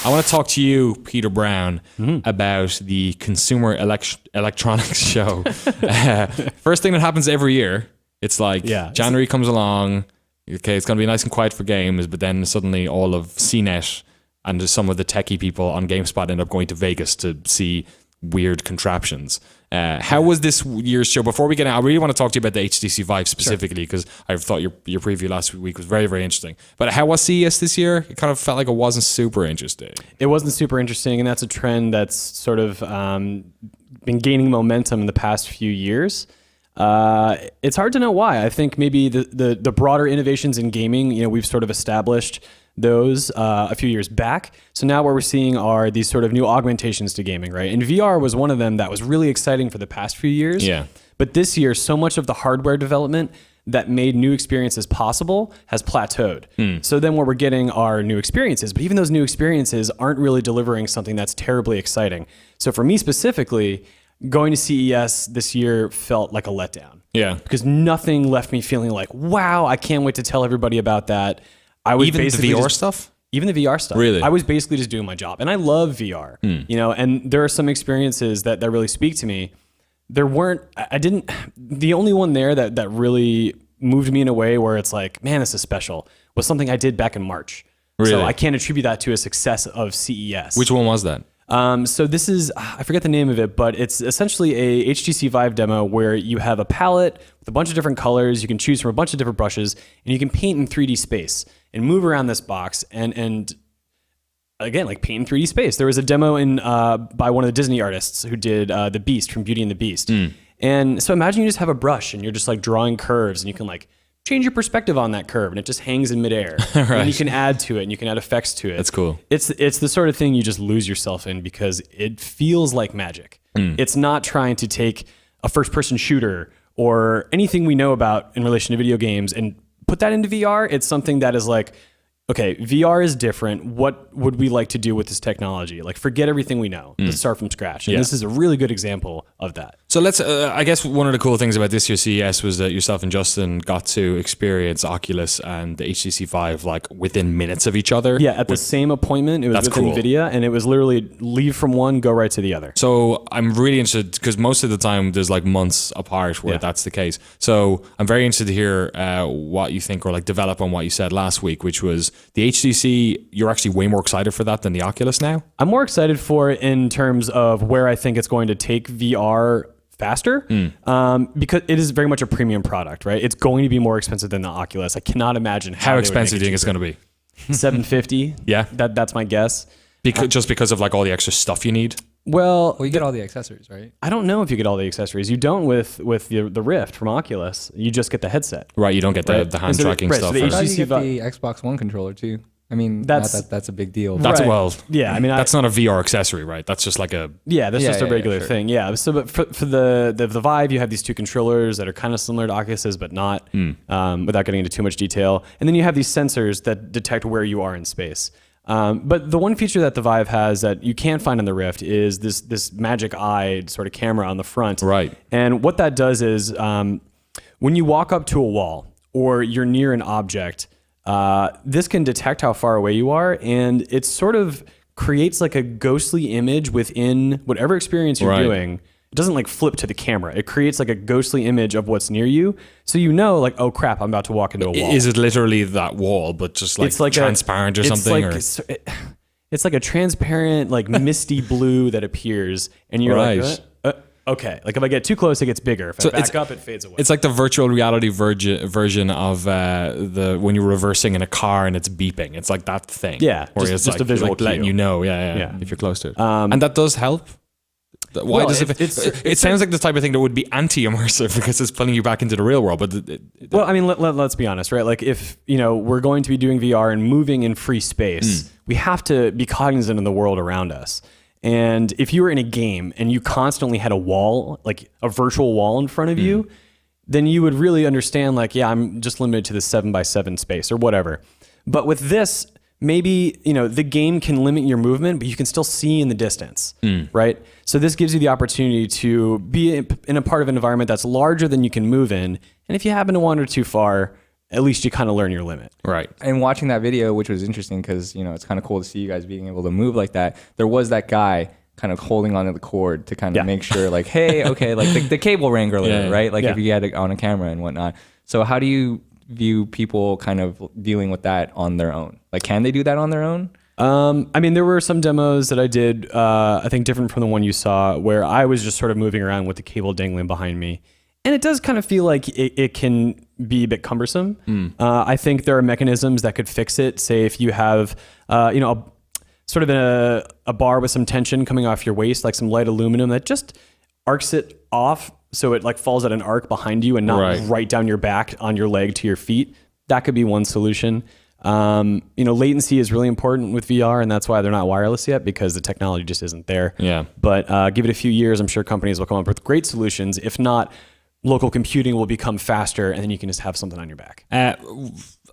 I want to talk to you, Peter Brown, about the Consumer Electronics Show. First thing that happens every year, it's like January comes along. Okay, it's going to be nice and quiet for games, but then suddenly all of CNET and some of the techie people on GameSpot end up going to Vegas to see weird contraptions. How was this year's show? Before we get out, I really want to talk to you about the HTC Vive specifically, because I thought your preview last week was very, very interesting. But how was CES this year? It kind of felt like it wasn't super interesting. It wasn't super interesting, and that's a trend that's sort of been gaining momentum in the past few years. It's hard to know why. I think maybe the broader innovations in gaming, we've sort of established those a few years back. So now what we're seeing are these sort of new augmentations to gaming, right? And VR was one of them that was really exciting for the past few years. Yeah. But this year, so much of the hardware development that made new experiences possible has plateaued. So then what we're getting are new experiences, but even those new experiences aren't really delivering something that's terribly exciting. So for me specifically, going to CES this year felt like a letdown. Yeah. Because nothing left me feeling like, wow, I can't wait to tell everybody about that. I was Even the VR stuff? Even the VR stuff. Really? I was basically just doing my job. And I love VR, and there are some experiences that really speak to me. The only one there that really moved me in a way where it's like, man, this is special, was something I did back in March. Really? So I can't attribute that to a success of CES. Which one was that? So this is, I forget the name of it, but it's essentially a HTC Vive demo where you have a palette with a bunch of different colors. You can choose from a bunch of different brushes, and you can paint in 3D space and move around this box and again, like paint in 3D space. There was a demo by one of the Disney artists who did The Beast from Beauty and the Beast. And so imagine you just have a brush and you're just like drawing curves, and you can like change your perspective on that curve, and it just hangs in midair. Right. And you can add to it, and you can add effects to it. That's cool. It's the sort of thing you just lose yourself in because it feels like magic. It's not trying to take a first-person shooter or anything we know about in relation to video games and put that into VR. It's something that is like, okay, VR is different. What would we like to do with this technology? Like, forget everything we know. Let's start from scratch. And this is a really good example of that. So let's, I guess one of the cool things about this year's CES was that yourself and Justin got to experience Oculus and the HTC Vive like within minutes of each other. Yeah, at the same appointment. It was with cool. NVIDIA, and it was literally leave from one, go right to the other. So I'm really interested, because most of the time there's like months apart where that's the case. So I'm very interested to hear what you think, or like develop on what you said last week, which was the HTC, you're actually way more excited for that than the Oculus now? I'm more excited for it in terms of where I think it's going to take VR faster, because it is very much a premium product, right? It's going to be more expensive than the Oculus. I cannot imagine how expensive do you think it's going to be? $750. Yeah, that's my guess. Just because of like all the extra stuff you need. Well, you get all the accessories, right? I don't know if you get all the accessories. You don't with the Rift from Oculus. You just get the headset. Right, you don't get the hand tracking stuff. So the HTC you get the Xbox One controller too. I mean, that's a big deal. That's yeah. I mean, that's not a VR accessory, right? That's just like a that's just a regular thing. Yeah. So, but for the Vive, you have these two controllers that are kind of similar to Oculus's, but not, without getting into too much detail. And then you have these sensors that detect where you are in space. But the one feature that the Vive has that you can't find on the Rift is this magic eye sort of camera on the front. Right. And what that does is when you walk up to a wall or you're near an object, this can detect how far away you are, and it sort of creates like a ghostly image within whatever experience you're doing. It doesn't like flip to the camera. It creates like a ghostly image of what's near you. So you know, like, oh crap, I'm about to walk into a wall. Is it literally that wall, but just like, it's like transparent or something? It's like a transparent, like misty blue that appears, and you're like, okay. Like if I get too close, it gets bigger. If I back up, it fades away. It's like the virtual reality version of when you're reversing in a car and it's beeping. It's like that thing. Yeah, where it's just like, a visual like letting you know. Yeah, if you're close to it. And that does help. Why does it sounds like the type of thing that would be anti-immersive because it's pulling you back into the real world. But well, I mean, let's be honest, right? Like if we're going to be doing VR and moving in free space, we have to be cognizant of the world around us. And if you were in a game and you constantly had a wall, like a virtual wall in front of you, then you would really understand, like, yeah, I'm just limited to the 7x7 space or whatever. But with this, maybe, the game can limit your movement, but you can still see in the distance, right? So this gives you the opportunity to be in a part of an environment that's larger than you can move in. And if you happen to wander too far, at least you kind of learn your limit. Right. And watching that video, which was interesting because, it's kind of cool to see you guys being able to move like that. There was that guy kind of holding onto the cord to kind of make sure like, hey, okay, like the cable rang earlier, right? Like if you had it on a camera and whatnot. So how do you view people kind of dealing with that on their own? Like, can they do that on their own? I mean, there were some demos that I did, I think different from the one you saw, where I was just sort of moving around with the cable dangling behind me. And it does kind of feel like it can be a bit cumbersome. I think there are mechanisms that could fix it. Say if you have, sort of a bar with some tension coming off your waist, like some light aluminum that just arcs it off so it like falls at an arc behind you and not right down your back on your leg to your feet. That could be one solution. Latency is really important with VR, and that's why they're not wireless yet, because the technology just isn't there. Yeah. But give it a few years, I'm sure companies will come up with great solutions. If not, local computing will become faster, and then you can just have something on your back.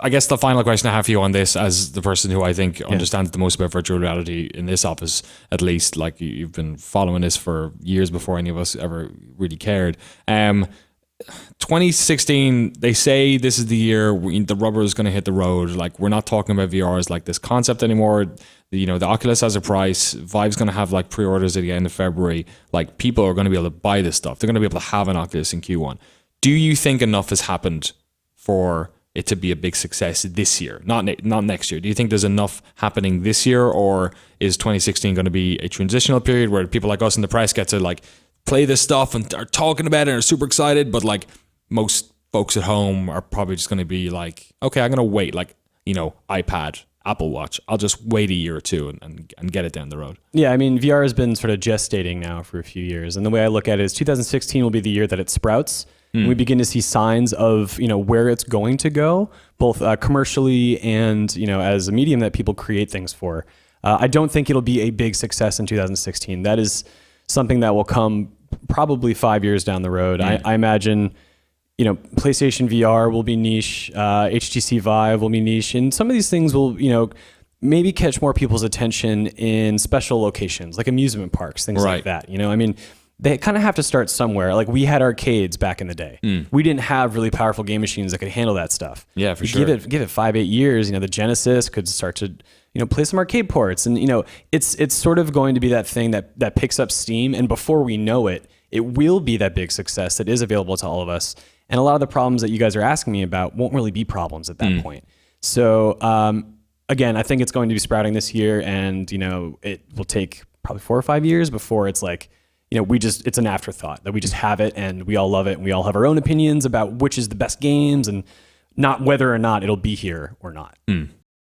I guess the final question I have for you on this, as the person who I think understands the most about virtual reality in this office, at least, like you've been following this for years before any of us ever really cared. 2016, they say this is the year the rubber is going to hit the road. Like, we're not talking about VR as like this concept anymore. The Oculus has a price. Vive's going to have like pre-orders at the end of February. Like, people are going to be able to buy this stuff. They're going to be able to have an Oculus in Q1. Do you think enough has happened for it to be a big success this year, not next year? Do you think there's enough happening this year, or is 2016 going to be a transitional period where people like us in the press get to like play this stuff and are talking about it and are super excited, but like most folks at home are probably just going to be like, okay, I'm going to wait, like, iPad, Apple Watch, I'll just wait a year or two and get it down the road. Yeah, I mean, VR has been sort of gestating now for a few years. And the way I look at it is 2016 will be the year that it sprouts. And we begin to see signs of, where it's going to go, both commercially and, as a medium that people create things for. I don't think it'll be a big success in 2016. That is something that will come probably 5 years down the road. I imagine, PlayStation VR will be niche, HTC Vive will be niche, and some of these things will, maybe catch more people's attention in special locations, like amusement parks, things like that. I mean, they kind of have to start somewhere. Like, we had arcades back in the day. We didn't have really powerful game machines that could handle that stuff. Yeah, for sure. Give it 5-8 years, the Genesis could start to, play some arcade ports. And, it's sort of going to be that thing that picks up steam. And before we know it, it will be that big success that is available to all of us. And a lot of the problems that you guys are asking me about won't really be problems at that point. So, again, I think it's going to be sprouting this year, and, it will take probably 4 or 5 years before it's like, it's an afterthought, that we just have it and we all love it and we all have our own opinions about which is the best games, and not whether or not it'll be here or not.